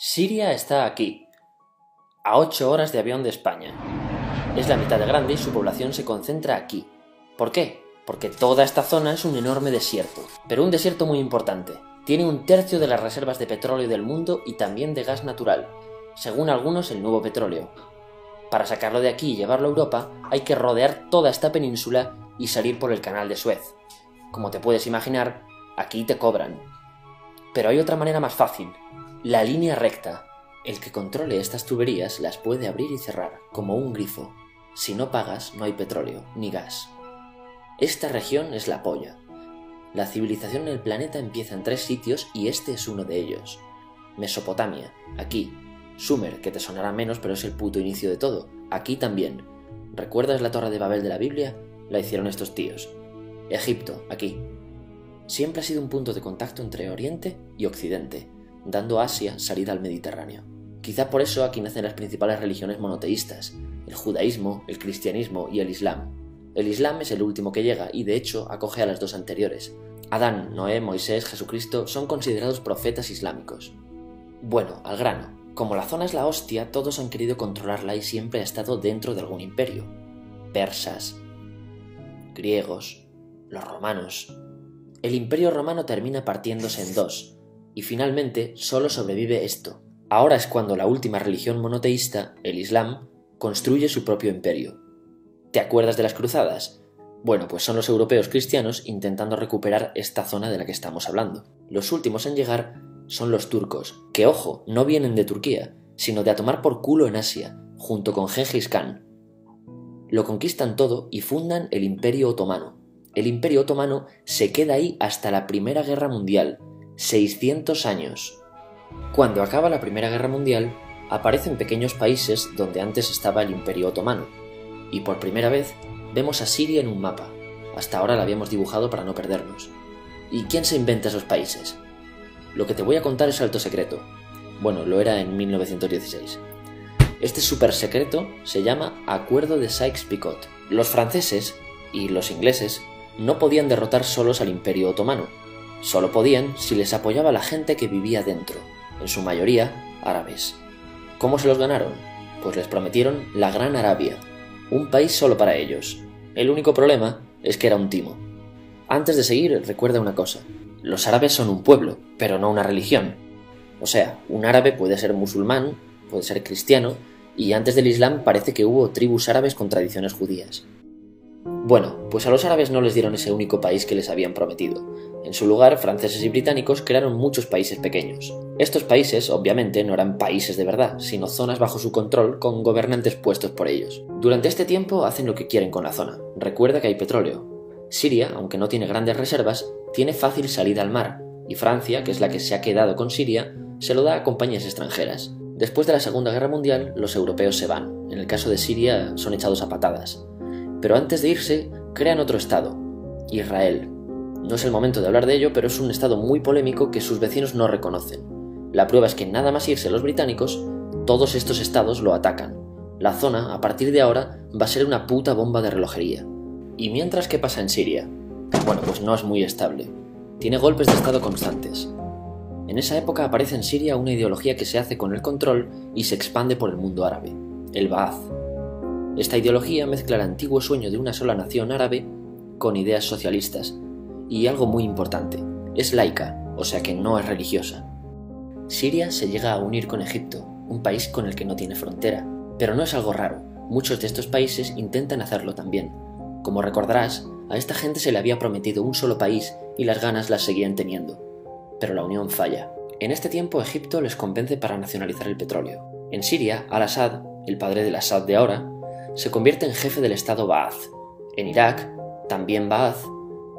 Siria está aquí, a 8 horas de avión de España. Es la mitad de grande y su población se concentra aquí. ¿Por qué? Porque toda esta zona es un enorme desierto, pero un desierto muy importante. Tiene 1/3 de las reservas de petróleo del mundo y también de gas natural, según algunos el nuevo petróleo. Para sacarlo de aquí y llevarlo a Europa hay que rodear toda esta península y salir por el canal de Suez. Como te puedes imaginar, aquí te cobran. Pero hay otra manera más fácil, la línea recta. El que controle estas tuberías las puede abrir y cerrar, como un grifo. Si no pagas, no hay petróleo, ni gas. Esta región es la polla. La civilización en el planeta empieza en 3 sitios y este es uno de ellos. Mesopotamia, aquí. Sumer, que te sonará menos, pero es el puto inicio de todo. Aquí también. ¿Recuerdas la Torre de Babel de la Biblia? La hicieron estos tíos. Egipto, aquí. Siempre ha sido un punto de contacto entre Oriente y Occidente, dando a Asia salida al Mediterráneo. Quizá por eso aquí nacen las principales religiones monoteístas, el judaísmo, el cristianismo y el islam. El islam es el último que llega y de hecho acoge a las 2 anteriores. Adán, Noé, Moisés, Jesucristo son considerados profetas islámicos. Bueno, al grano. Como la zona es la hostia, todos han querido controlarla y siempre ha estado dentro de algún imperio. Persas, griegos, los romanos. El imperio romano termina partiéndose en 2, y finalmente solo sobrevive esto. Ahora es cuando la última religión monoteísta, el Islam, construye su propio imperio. ¿Te acuerdas de las cruzadas? Bueno, pues son los europeos cristianos intentando recuperar esta zona de la que estamos hablando. Los últimos en llegar son los turcos, que ojo, no vienen de Turquía, sino de a tomar por culo en Asia, junto con Gengis Khan. Lo conquistan todo y fundan el Imperio Otomano. El Imperio Otomano se queda ahí hasta la Primera Guerra Mundial, 600 años. Cuando acaba la Primera Guerra Mundial, aparecen pequeños países donde antes estaba el Imperio Otomano, y por primera vez vemos a Siria en un mapa. Hasta ahora la habíamos dibujado para no perdernos. ¿Y quién se inventa esos países? Lo que te voy a contar es alto secreto. Bueno, lo era en 1916. Este súper secreto se llama Acuerdo de Sykes-Picot. Los franceses y los ingleses no podían derrotar solos al Imperio Otomano. Solo podían si les apoyaba la gente que vivía dentro, en su mayoría árabes. ¿Cómo se los ganaron? Pues les prometieron la Gran Arabia, un país solo para ellos. El único problema es que era un timo. Antes de seguir, recuerda una cosa. Los árabes son un pueblo, pero no una religión. O sea, un árabe puede ser musulmán, puede ser cristiano, y antes del Islam parece que hubo tribus árabes con tradiciones judías. Bueno, pues a los árabes no les dieron ese único país que les habían prometido. En su lugar, franceses y británicos crearon muchos países pequeños. Estos países, obviamente, no eran países de verdad, sino zonas bajo su control con gobernantes puestos por ellos. Durante este tiempo hacen lo que quieren con la zona. Recuerda que hay petróleo. Siria, aunque no tiene grandes reservas, tiene fácil salida al mar, y Francia, que es la que se ha quedado con Siria, se lo da a compañías extranjeras. Después de la Segunda Guerra Mundial, los europeos se van. En el caso de Siria, son echados a patadas. Pero antes de irse, crean otro estado, Israel. No es el momento de hablar de ello, pero es un estado muy polémico que sus vecinos no reconocen. La prueba es que nada más irse los británicos, todos estos estados lo atacan. La zona, a partir de ahora, va a ser una puta bomba de relojería. ¿Y mientras qué pasa en Siria? Bueno, pues no es muy estable. Tiene golpes de estado constantes. En esa época aparece en Siria una ideología que se hace con el control y se expande por el mundo árabe, el Ba'ath. Esta ideología mezcla el antiguo sueño de una sola nación árabe con ideas socialistas. Y algo muy importante, es laica, o sea que no es religiosa. Siria se llega a unir con Egipto, un país con el que no tiene frontera. Pero no es algo raro, muchos de estos países intentan hacerlo también. Como recordarás, a esta gente se le había prometido un solo país y las ganas las seguían teniendo. Pero la unión falla. En este tiempo Egipto les convence para nacionalizar el petróleo. En Siria, Al-Assad, el padre del Assad de ahora, se convierte en jefe del estado Ba'ath. En Irak, también Ba'ath,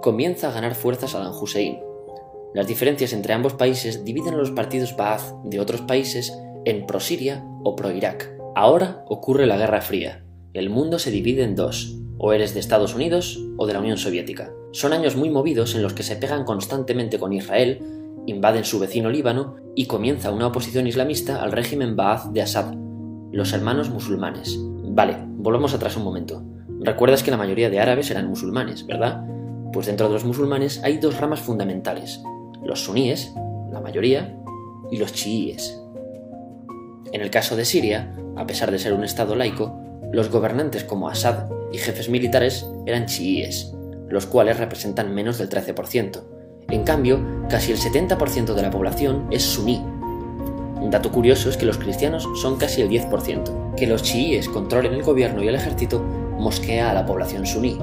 comienza a ganar fuerzas Saddam Hussein. Las diferencias entre ambos países dividen a los partidos Ba'ath de otros países en pro-Siria o pro-Irak. Ahora ocurre la Guerra Fría. El mundo se divide en 2. O eres de Estados Unidos o de la Unión Soviética. Son años muy movidos en los que se pegan constantemente con Israel, invaden su vecino Líbano y comienza una oposición islamista al régimen Ba'ath de Assad, los hermanos musulmanes. Vale, volvamos atrás un momento. Recuerdas que la mayoría de árabes eran musulmanes, ¿verdad? Pues dentro de los musulmanes hay 2 ramas fundamentales. Los suníes, la mayoría, y los chiíes. En el caso de Siria, a pesar de ser un estado laico, los gobernantes como Assad y jefes militares eran chiíes, los cuales representan menos del 13%. En cambio, casi el 70% de la población es suní. Un dato curioso es que los cristianos son casi el 10%. Que los chiíes controlen el gobierno y el ejército mosquea a la población suní,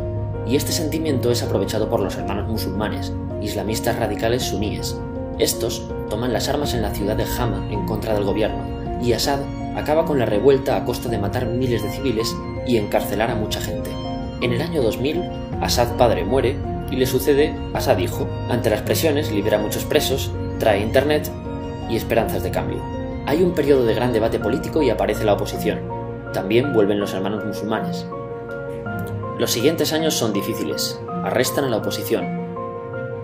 y este sentimiento es aprovechado por los hermanos musulmanes, islamistas radicales suníes. Estos toman las armas en la ciudad de Hama en contra del gobierno, y Assad acaba con la revuelta a costa de matar miles de civiles y encarcelar a mucha gente. En el año 2000, Assad padre muere y le sucede Assad hijo. Ante las presiones libera a muchos presos, trae internet y esperanzas de cambio. Hay un periodo de gran debate político y aparece la oposición. También vuelven los hermanos musulmanes. Los siguientes años son difíciles. Arrestan a la oposición.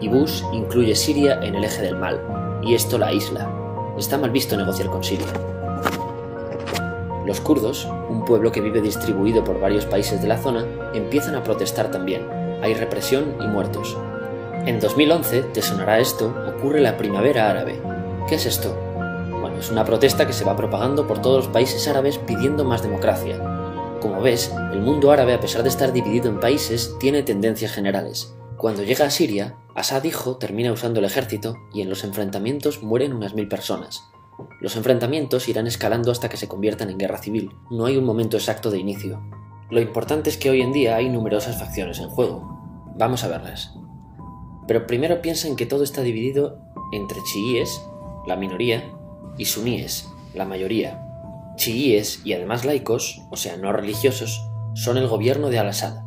Y Bush incluye Siria en el eje del mal, y esto la aísla. Está mal visto negociar con Siria. Los kurdos, un pueblo que vive distribuido por varios países de la zona, empiezan a protestar también. Hay represión y muertos. En 2011, te sonará esto, ocurre la Primavera Árabe. ¿Qué es esto? Bueno, es una protesta que se va propagando por todos los países árabes pidiendo más democracia. Como ves, el mundo árabe, a pesar de estar dividido en países, tiene tendencias generales. Cuando llega a Siria, Assad hijo termina usando el ejército y en los enfrentamientos mueren unas 1000 personas. Los enfrentamientos irán escalando hasta que se conviertan en guerra civil. No hay un momento exacto de inicio. Lo importante es que hoy en día hay numerosas facciones en juego. Vamos a verlas. Pero primero piensa en que todo está dividido entre chiíes, la minoría, y suníes, la mayoría. Chiíes y además laicos, o sea no religiosos, son el gobierno de Al-Assad.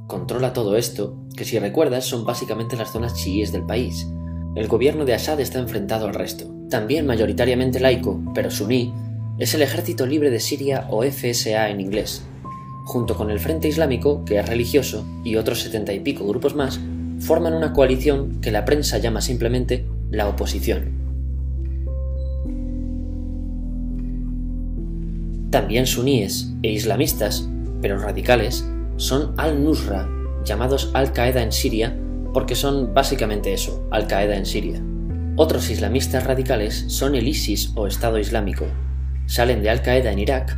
Controla todo esto, que si recuerdas son básicamente las zonas chiíes del país. El gobierno de Assad está enfrentado al resto. También mayoritariamente laico, pero suní, es el Ejército Libre de Siria o FSA en inglés. Junto con el Frente Islámico, que es religioso, y otros 70 y pico grupos más, forman una coalición que la prensa llama simplemente la oposición. También suníes e islamistas, pero radicales, son Al-Nusra, llamados Al-Qaeda en Siria, porque son básicamente eso, Al-Qaeda en Siria. Otros islamistas radicales son el ISIS o Estado Islámico. Salen de Al-Qaeda en Irak,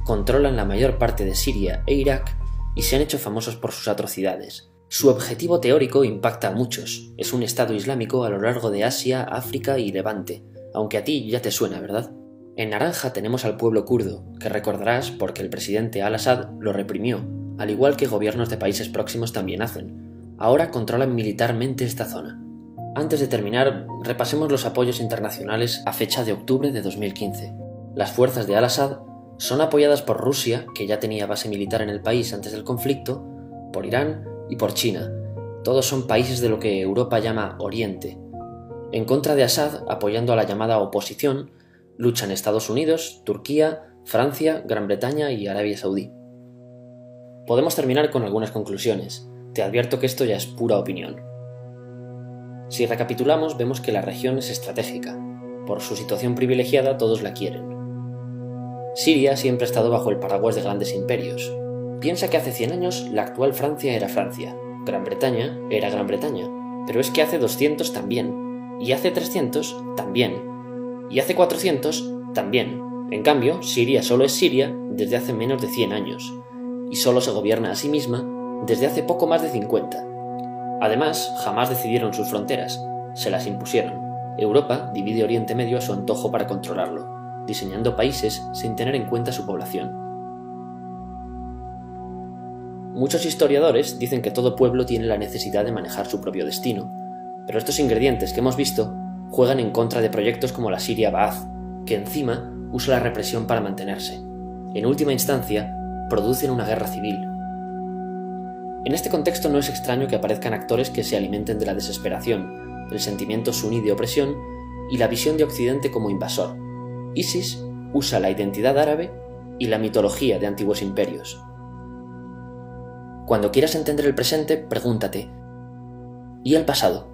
controlan la mayor parte de Siria e Irak y se han hecho famosos por sus atrocidades. Su objetivo teórico impacta a muchos. Es un Estado Islámico a lo largo de Asia, África y Levante, aunque a ti ya te suena, ¿verdad? En naranja tenemos al pueblo kurdo, que recordarás porque el presidente Al-Assad lo reprimió, al igual que gobiernos de países próximos también hacen. Ahora controlan militarmente esta zona. Antes de terminar, repasemos los apoyos internacionales a fecha de octubre de 2015. Las fuerzas de Al-Assad son apoyadas por Rusia, que ya tenía base militar en el país antes del conflicto, por Irán y por China. Todos son países de lo que Europa llama Oriente. En contra de Assad, apoyando a la llamada oposición, luchan Estados Unidos, Turquía, Francia, Gran Bretaña y Arabia Saudí. Podemos terminar con algunas conclusiones. Te advierto que esto ya es pura opinión. Si recapitulamos, vemos que la región es estratégica. Por su situación privilegiada, todos la quieren. Siria siempre ha estado bajo el paraguas de grandes imperios. Piensa que hace 100 años la actual Francia era Francia, Gran Bretaña era Gran Bretaña, pero es que hace 200 también, y hace 300 también, y hace 400 también. En cambio, Siria solo es Siria desde hace menos de 100 años, y solo se gobierna a sí misma desde hace poco más de 50. Además, jamás decidieron sus fronteras, se las impusieron. Europa divide Oriente Medio a su antojo para controlarlo, diseñando países sin tener en cuenta su población. Muchos historiadores dicen que todo pueblo tiene la necesidad de manejar su propio destino, pero estos ingredientes que hemos visto juegan en contra de proyectos como la Siria Ba'ath, que encima usa la represión para mantenerse. En última instancia, producen una guerra civil. En este contexto no es extraño que aparezcan actores que se alimenten de la desesperación, el sentimiento suní de opresión y la visión de Occidente como invasor. ISIS usa la identidad árabe y la mitología de antiguos imperios. Cuando quieras entender el presente, pregúntate: ¿y el pasado?